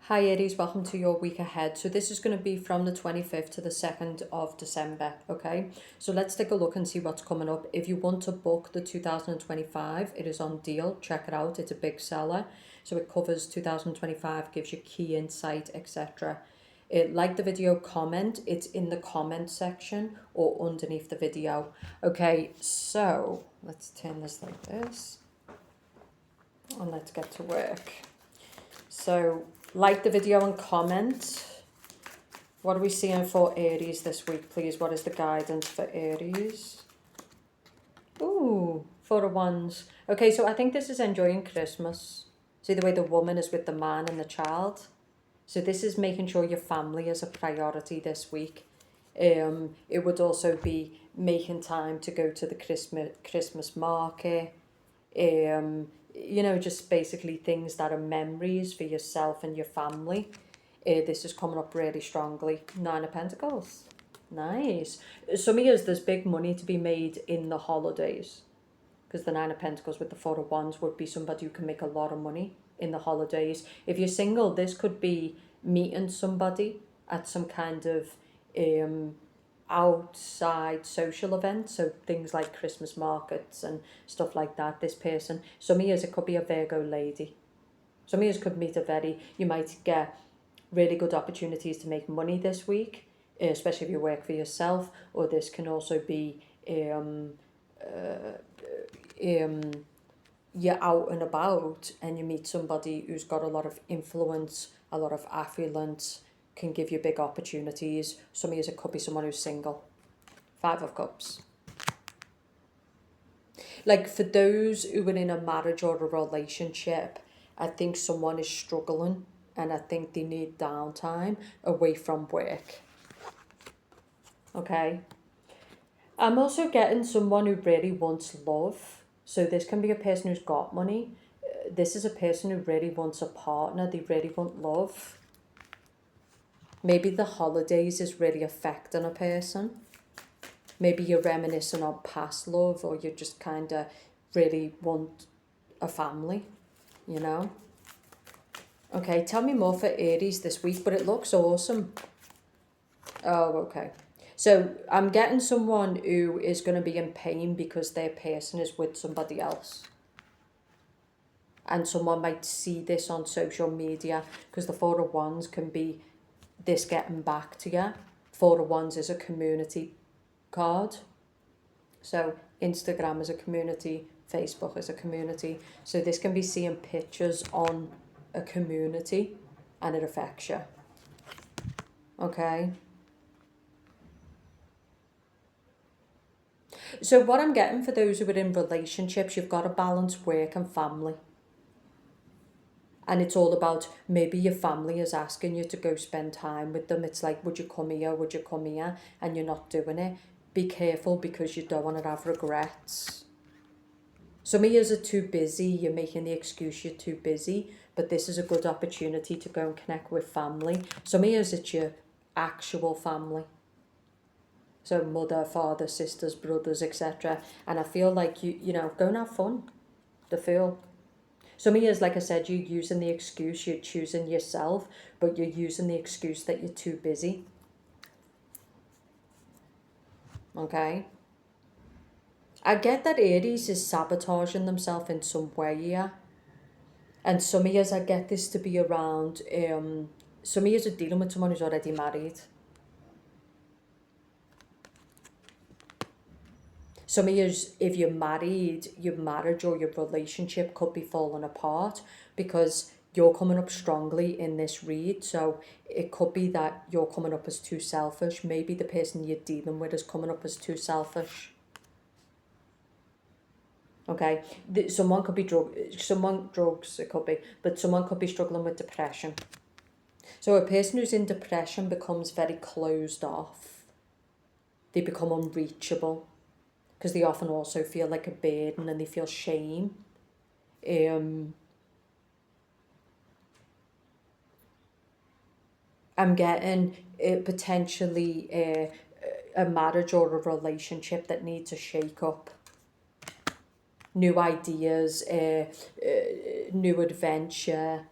Hi Aries, welcome to your week ahead. So this is going to be from the 25th to the 2nd of December, okay? So let's take a look and see what's coming up. If you want to book the 2025, it is on deal. Check it out. It's a big seller. So it covers 2025, gives you key insight, etc. Like the video, comment. It's in the comment section or underneath the video. Okay, so let's turn this like this and let's get to work. So like the video and comment. What are we seeing for Aries this week, please? What is the guidance for Aries? Ooh, Four of Wands. Okay, so I think this is enjoying Christmas. See the way the woman is with the man and the child? So this is making sure your family is a priority this week. It would also be making time to go to the Christmas market. Just basically things that are memories for yourself and your family. This is coming up really strongly. Nine of Pentacles. Nice. Some years there's big money to be made in the holidays. Because the Nine of Pentacles with the Four of Wands would be somebody who can make a lot of money in the holidays. If you're single, this could be meeting somebody at some kind of outside social event, so things like Christmas markets and stuff like that. This person, some years it could be a Virgo lady, some years could meet you might get really good opportunities to make money this week, especially if you work for yourself, or this can also be you're out and about and you meet somebody who's got a lot of influence, a lot of affluence, can give you big opportunities. Some years it could be someone who's single. Five of Cups. Like for those who are in a marriage or a relationship, I think someone is struggling and I think they need downtime away from work. Okay. I'm also getting someone who really wants love. So this can be a person who's got money. This is a person who really wants a partner. They really want love. Maybe the holidays is really affecting a person. Maybe you're reminiscing on past love, or you just kind of really want a family, you know? Okay, tell me more for Aries this week, but it looks awesome. Oh, okay. So I'm getting someone who is going to be in pain because their person is with somebody else. And someone might see this on social media, because the Four of Wands can be this getting back to you. Four of Wands is a community card. So Instagram is a community, Facebook is a community. So this can be seeing pictures on a community and it affects you. Okay. So what I'm getting for those who are in relationships, you've got to balance work and family. And it's all about, maybe your family is asking you to go spend time with them. It's like, would you come here? Would you come here? And you're not doing it. Be careful, because you don't want to have regrets. Some of you are too busy. You're making the excuse you're too busy. But this is a good opportunity to go and connect with family. Some of you it's your actual family. So mother, father, sisters, brothers, etc. And I feel like you go and have fun. The Fool. Some of you, like I said, you're using the excuse, you're choosing yourself, but you're using the excuse that you're too busy. Okay? I get that Aries is sabotaging themselves in some way here. And some of you, I get this to be around, some of you are dealing with someone who's already married. Some of you, if you're married, your marriage or your relationship could be falling apart because you're coming up strongly in this read. So it could be that you're coming up as too selfish. Maybe the person you're dealing with is coming up as too selfish. Okay, someone could be drugs, it could be, but someone could be struggling with depression. So a person who's in depression becomes very closed off. They become unreachable, because they often also feel like a burden and they feel shame. I'm getting potentially a marriage or a relationship that needs a shake up. New ideas, new adventure.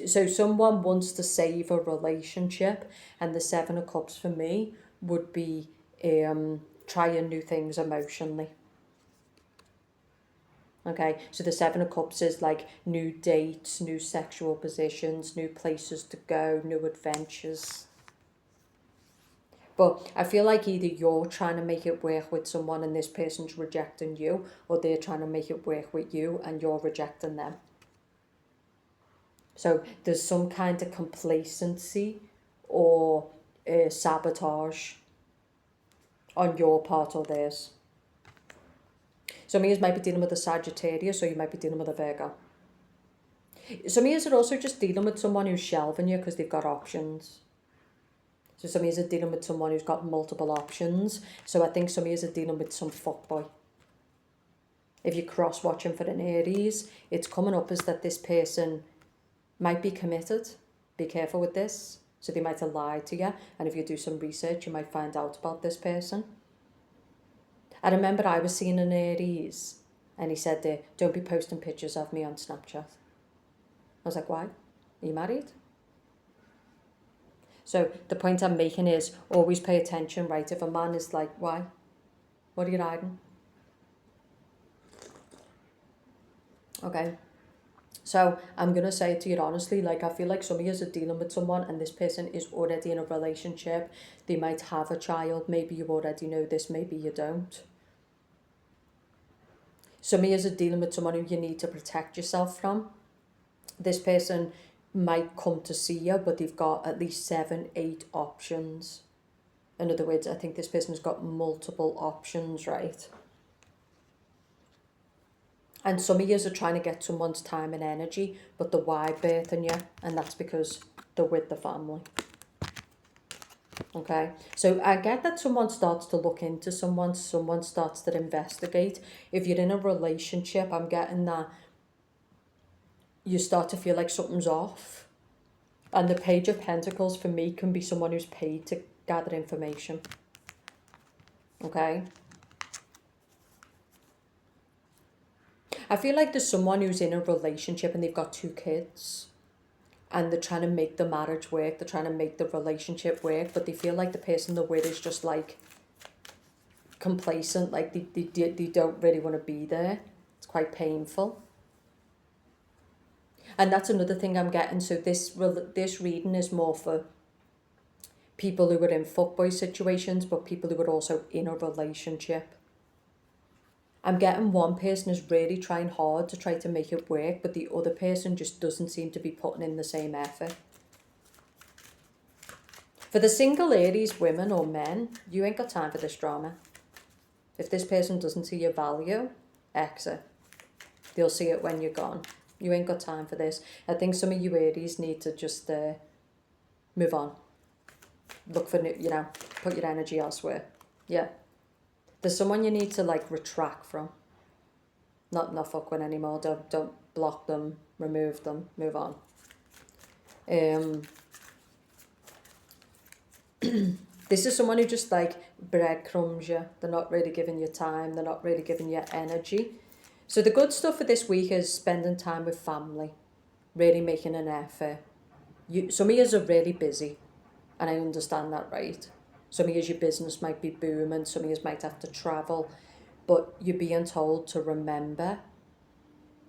So someone wants to save a relationship, and the Seven of Cups for me would be trying new things emotionally. Okay, so the Seven of Cups is like new dates, new sexual positions, new places to go, new adventures. But I feel like either you're trying to make it work with someone and this person's rejecting you, or they're trying to make it work with you and you're rejecting them. So there's some kind of complacency or sabotage on your part or theirs. Some of you might be dealing with a Sagittarius, or you might be dealing with a Virgo. Some of you are also just dealing with someone who's shelving you because they've got options. So some of you are dealing with someone who's got multiple options. So I think some of you are dealing with some fuckboy. If you're cross-watching for an Aries, it's coming up as that this person might be committed. Be careful with this. So they might have lied to you. And if you do some research, you might find out about this person. I remember I was seeing an Aries and he said, don't be posting pictures of me on Snapchat. I was like, why? Are you married? So the point I'm making is always pay attention, right? If a man is like, why? What are you hiding? Okay. So I'm going to say it to you honestly, like I feel like some of you are dealing with someone and this person is already in a relationship. They might have a child. Maybe you already know this, maybe you don't. Some of you are dealing with someone who you need to protect yourself from. This person might come to see you, but they've got at least 7, 8 options. In other words, I think this person has got multiple options, right? And some of you are trying to get someone's time and energy, but they're wide berthing you, and that's because they're with the family. Okay, so I get that someone starts to look into someone starts to investigate. If you're in a relationship, I'm getting that you start to feel like something's off. And the Page of Pentacles for me can be someone who's paid to gather information. Okay. I feel like there's someone who's in a relationship and they've got 2 kids. And they're trying to make the marriage work. They're trying to make the relationship work. But they feel like the person they're with is just like complacent. Like they don't really want to be there. It's quite painful. And that's another thing I'm getting. So this reading is more for people who are in fuckboy situations, but people who are also in a relationship. I'm getting one person is really trying hard to try to make it work, but the other person just doesn't seem to be putting in the same effort. For the single Aries women or men, you ain't got time for this drama. If this person doesn't see your value, exit. They'll see it when you're gone. You ain't got time for this. I think some of you Aries need to just move on. Look for new, put your energy elsewhere. Yeah. There's someone you need to like retract from. Not fuck with anymore. Don't block them, remove them, move on. This is someone who just like breadcrumbs you. They're not really giving you time. They're not really giving you energy. So the good stuff for this week is spending time with family, really making an effort. Some of you are really busy, and I understand that, right? Some of your business might be booming. Some of you might have to travel, but you're being told to remember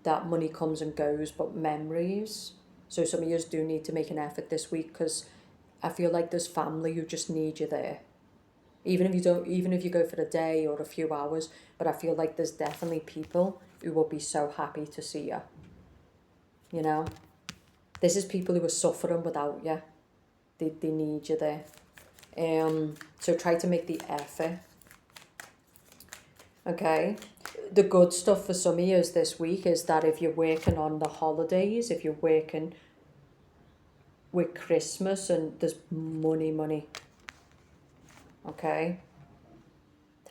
that money comes and goes, but memories. So some of you do need to make an effort this week because I feel like there's family who just need you there. Even if you go for a day or a few hours, but I feel like there's definitely people who will be so happy to see you. You know? This is people who are suffering without you. They need you there. So try to make the effort. Okay. The good stuff for some of you this week is that if you're working on the holidays, if you're working with Christmas and there's money. Okay.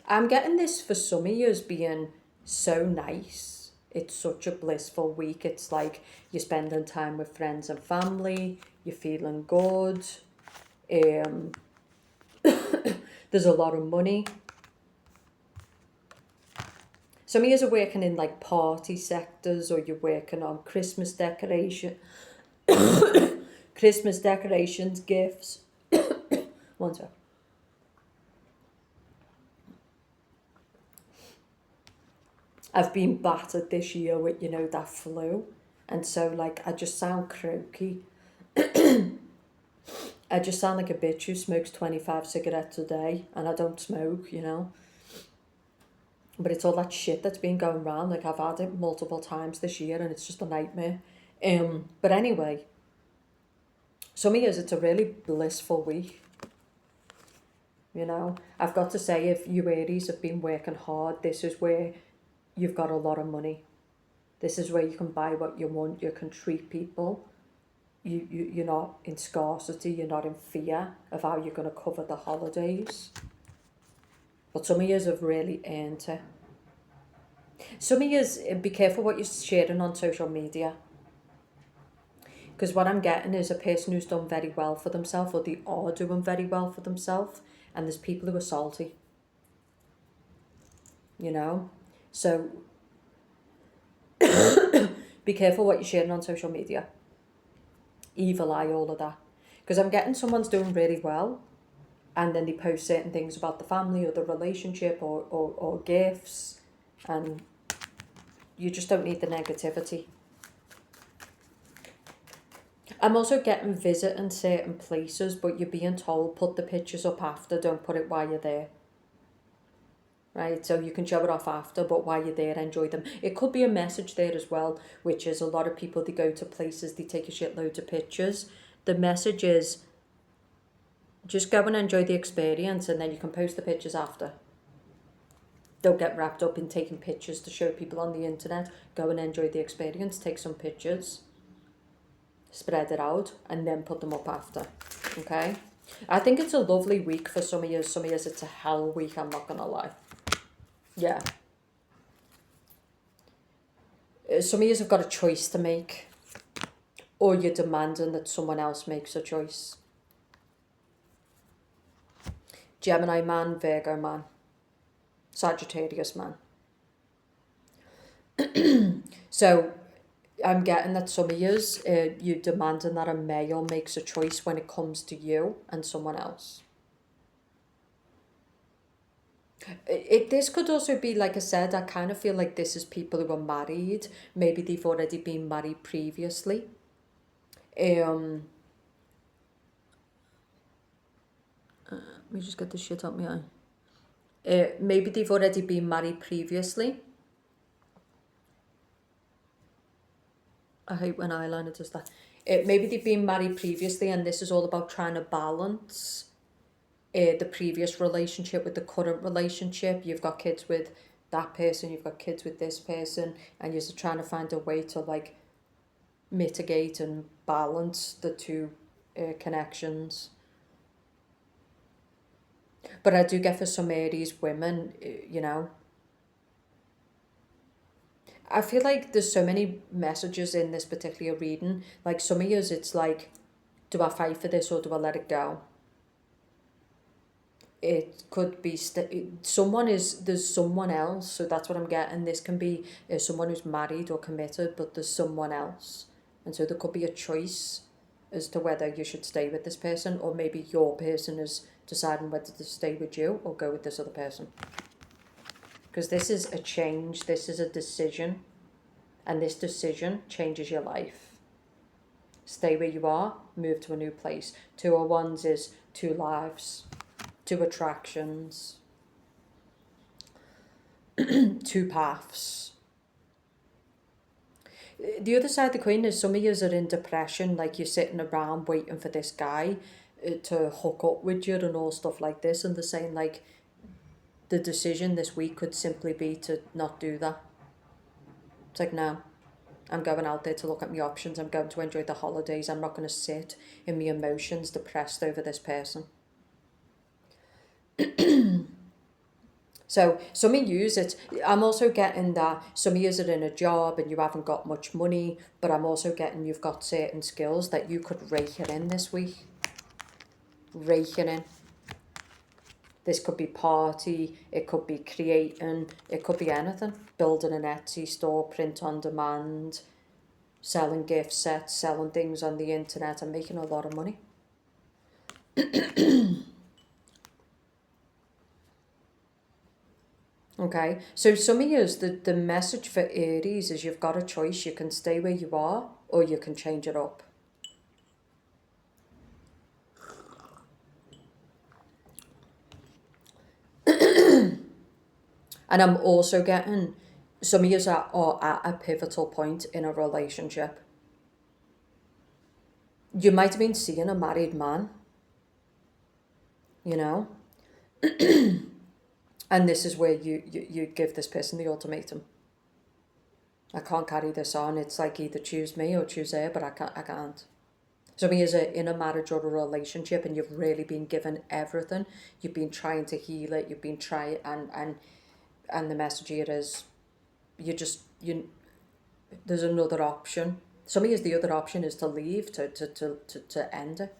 I'm getting this for some of you as being so nice. It's such a blissful week. It's like you're spending time with friends and family. You're feeling good. There's a lot of money. Some of you are working in like party sectors, or you're working on Christmas decoration. Christmas decorations, gifts. One sec. I've been battered this year with, that flu. And so, like, I just sound croaky. I just sound like a bitch who smokes 25 cigarettes a day. And I don't smoke. But it's all that shit that's been going around. Like, I've had it multiple times this year and it's just a nightmare. But anyway, some years it's a really blissful week. I've got to say, if you Aries have been working hard, this is where you've got a lot of money. This is where you can buy what you want. You can treat people. You're not in scarcity. You're not in fear of how you're going to cover the holidays. But some of you have really earned it. Some of you, be careful what you're sharing on social media. Because what I'm getting is a person who's done very well for themselves, or they are doing very well for themselves, and there's people who are salty. So be careful what you're sharing on social media. Evil eye, all of that. Because I'm getting someone's doing really well, and then they post certain things about the family or the relationship or gifts, and you just don't need the negativity. I'm also getting visiting certain places, but you're being told put the pictures up after, don't put it while you're there. Right, so you can show it off after, but while you're there, enjoy them. It could be a message there as well, which is a lot of people, they go to places, they take a shitload of pictures. The message is just go and enjoy the experience, and then you can post the pictures after. Don't get wrapped up in taking pictures to show people on the internet. Go and enjoy the experience, take some pictures, spread it out, and then put them up after. Okay? I think it's a lovely week for some of you. Some of you, it's a hell week, I'm not going to lie. Yeah. Some of you have got a choice to make, or you're demanding that someone else makes a choice. Gemini man, Virgo man, Sagittarius man. So I'm getting that some of yous, you're demanding that a male makes a choice when it comes to you and someone else. This could also be, like I said, I kind of feel like this is people who are married. Maybe they've already been married previously. Let me just get this shit out my eye. Maybe they've already been married previously. I hate when eyeliner does that. Maybe they've been married previously, and this is all about trying to balance the previous relationship with the current relationship. You've got kids with that person, you've got kids with this person, and you're trying to find a way to like mitigate and balance the two connections. But I do get for some Aries women, I feel like there's so many messages in this particular reading. Like some of yours, it's like, do I fight for this or do I let it go? It could be there's someone else, so that's what I'm getting. This can be someone who's married or committed, but there's someone else, and so there could be a choice as to whether you should stay with this person, or maybe your person is deciding whether to stay with you or go with this other person. Because this is a change, this is a decision, and this decision changes your life. Stay where you are, move to a new place. 201s is 2 lives. 2 attractions, 2 paths. The other side of the coin is some of you are in depression, like you're sitting around waiting for this guy to hook up with you and all stuff like this, and they're saying like the decision this week could simply be to not do that. It's like, no, I'm going out there to look at my options, I'm going to enjoy the holidays, I'm not going to sit in my emotions depressed over this person. So some of you, I'm also getting that some of you are in a job and you haven't got much money, but I'm also getting you've got certain skills that you could rake it in this week. Rake it in. This could be party, it could be creating, it could be anything. Building an Etsy store, print on demand, selling gift sets, selling things on the internet and making a lot of money. Okay, so some of years, the message for Aries is you've got a choice. You can stay where you are or you can change it up. And I'm also getting some of you are at a pivotal point in a relationship. You might have been seeing a married man, you know, and this is where you give this person the ultimatum. I can't carry this on. It's like either choose me or choose her, but I can't. Some of you are in a marriage or a relationship and you've really been given everything. You've been trying to heal it. You've been trying, and the message here is, you there's another option. Some of you, the other option is to leave, to end it.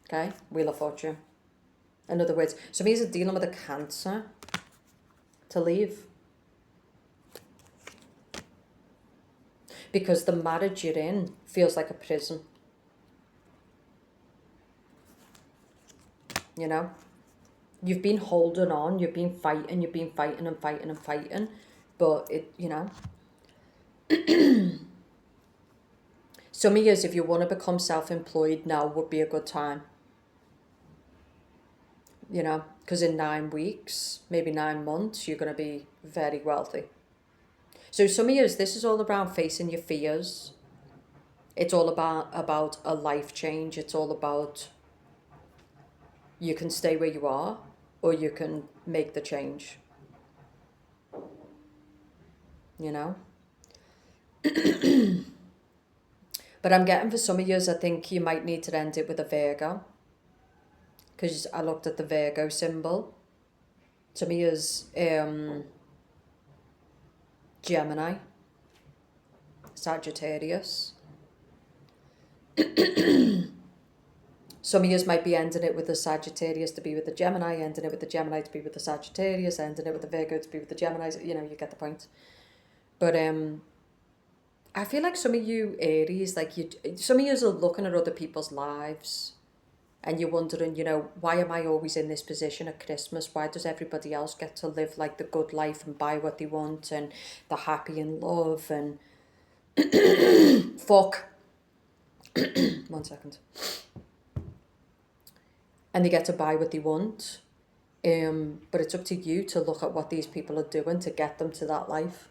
Okay, Wheel of Fortune. In other words, some of you are dealing with a cancer, to leave. Because the marriage you're in feels like a prison. You know? You've been holding on, you've been fighting and fighting. But some of you, if you want to become self-employed, now would be a good time. Because in 9 weeks, maybe 9 months, you're going to be very wealthy. So some of you, this is all around facing your fears. It's all about a life change. It's all about you can stay where you are or you can make the change. But I'm getting for some of you, I think you might need to end it with a Virgo. Because I looked at the Virgo symbol. Some of you Gemini, Sagittarius. Some of you might be ending it with the Sagittarius to be with the Gemini, ending it with the Gemini to be with the Sagittarius, ending it with the Virgo to be with the Geminis. You get the point. But I feel like some of you Aries, some of you are looking at other people's lives and you're wondering, why am I always in this position at Christmas? Why does everybody else get to live like the good life and buy what they want and they're happy in love and fuck. 1 second. And they get to buy what they want. But it's up to you to look at what these people are doing to get them to that life.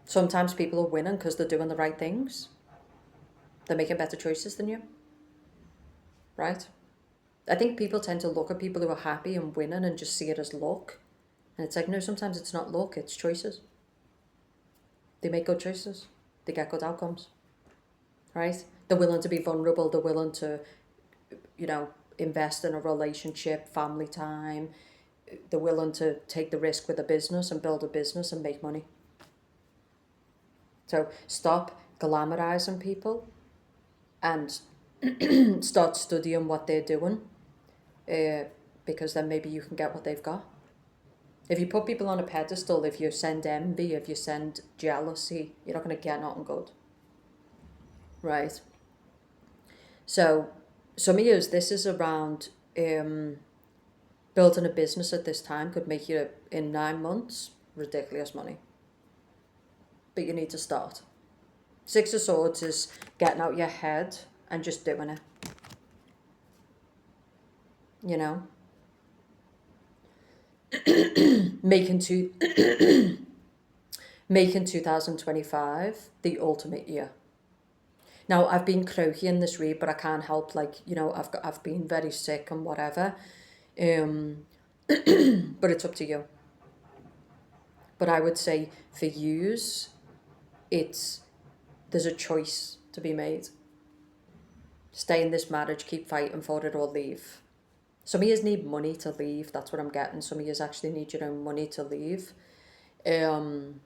Sometimes people are winning because they're doing the right things. They're making better choices than you. Right? I think people tend to look at people who are happy and winning and just see it as luck. And it's like, no, sometimes it's not luck, it's choices. They make good choices. They get good outcomes. Right? They're willing to be vulnerable. They're willing to, invest in a relationship, family time. They're willing to take the risk with a business and build a business and make money. So stop glamorizing people and start studying what they're doing, because then maybe you can get what they've got. If you put people on a pedestal, if you send envy, if you send jealousy, you're not going to get nothing good. Right? So some of you, this is around building a business at this time could make you, in 9 months, ridiculous money. But you need to start. 6 of Swords is getting out your head and just doing it. Making 2025 the ultimate year. Now, I've been croaky in this read, but I can't help, I've been very sick and whatever. But it's up to you. But I would say for yous, there's a choice to be made. Stay in this marriage, keep fighting for it, or leave. Some of you need money to leave. That's what I'm getting. Some of you actually need your own money to leave. Some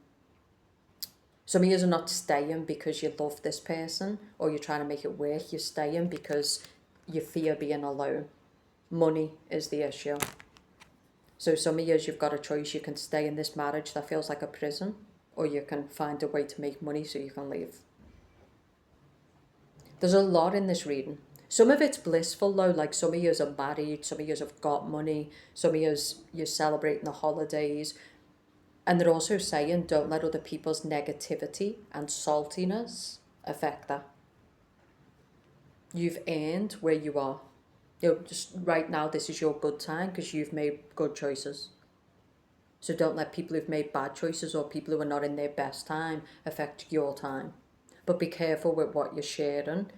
of you are not staying because you love this person or you're trying to make it work. You're staying because you fear being alone. Money is the issue. So some of years you've got a choice. You can stay in this marriage that feels like a prison, or you can find a way to make money so you can leave. There's a lot in this reading. Some of it's blissful though, like some of yous are married, some of yous have got money, some of yous you're celebrating the holidays. And they're also saying don't let other people's negativity and saltiness affect that. You've earned where you are. Just right now, this is your good time because you've made good choices. So don't let people who've made bad choices or people who are not in their best time affect your time. But be careful with what you're sharing,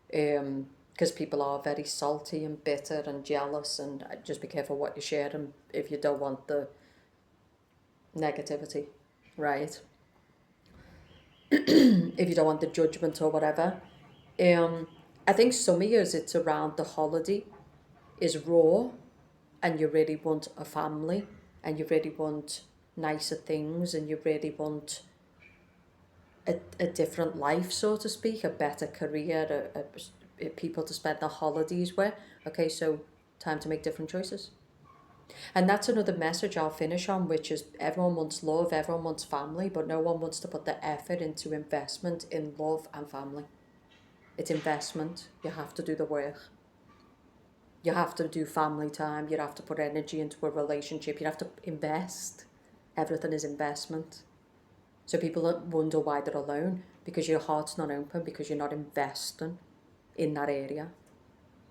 because people are very salty and bitter and jealous, and just be careful what you're sharing if you don't want the negativity, right? If you don't want the judgment or whatever. I think some of years it's around the holiday is raw, and you really want a family, and you really want nicer things, and you really want a different life, so to speak, a better career, people to spend their holidays with. Okay, so time to make different choices. And that's another message I'll finish on, which is everyone wants love, everyone wants family, but no one wants to put the effort into investment in love and family. It's investment. You have to do the work. You have to do family time. You have to put energy into a relationship. You have to invest. Everything is investment. So people wonder why they're alone, because your heart's not open, because you're not investing in that area.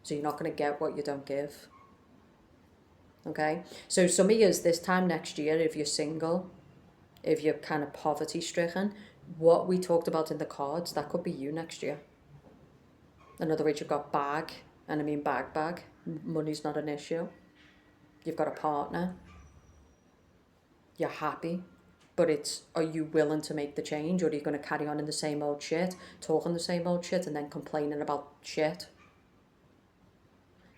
So you're not going to get what you don't give. Okay? So some of you, this time next year, if you're single, if you're kind of poverty stricken, what we talked about in the cards, that could be you next year. In other words, you've got bag, and I mean bag. Money's not an issue. You've got a partner. You're happy. But it's, are you willing to make the change, or are you going to carry on in the same old shit, talking the same old shit, and then complaining about shit?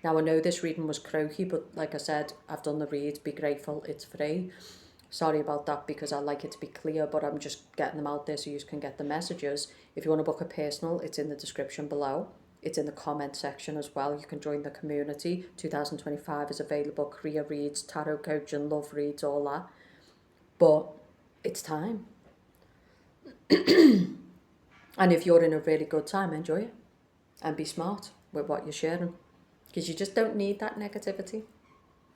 Now, I know this reading was croaky, but like I said, I've done the read. Be grateful, it's free. Sorry about that, because I like it to be clear, but I'm just getting them out there so you can get the messages. If you want to book a personal, it's in the description below. It's in the comment section as well. You can join the community. 2025 is available. Career reads, tarot coaching, love reads, all that. But it's time. And if you're in a really good time, enjoy it. And be smart with what you're sharing. Because you just don't need that negativity.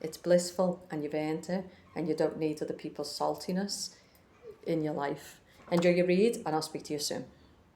It's blissful and you've earned it. And you don't need other people's saltiness in your life. Enjoy your read, and I'll speak to you soon.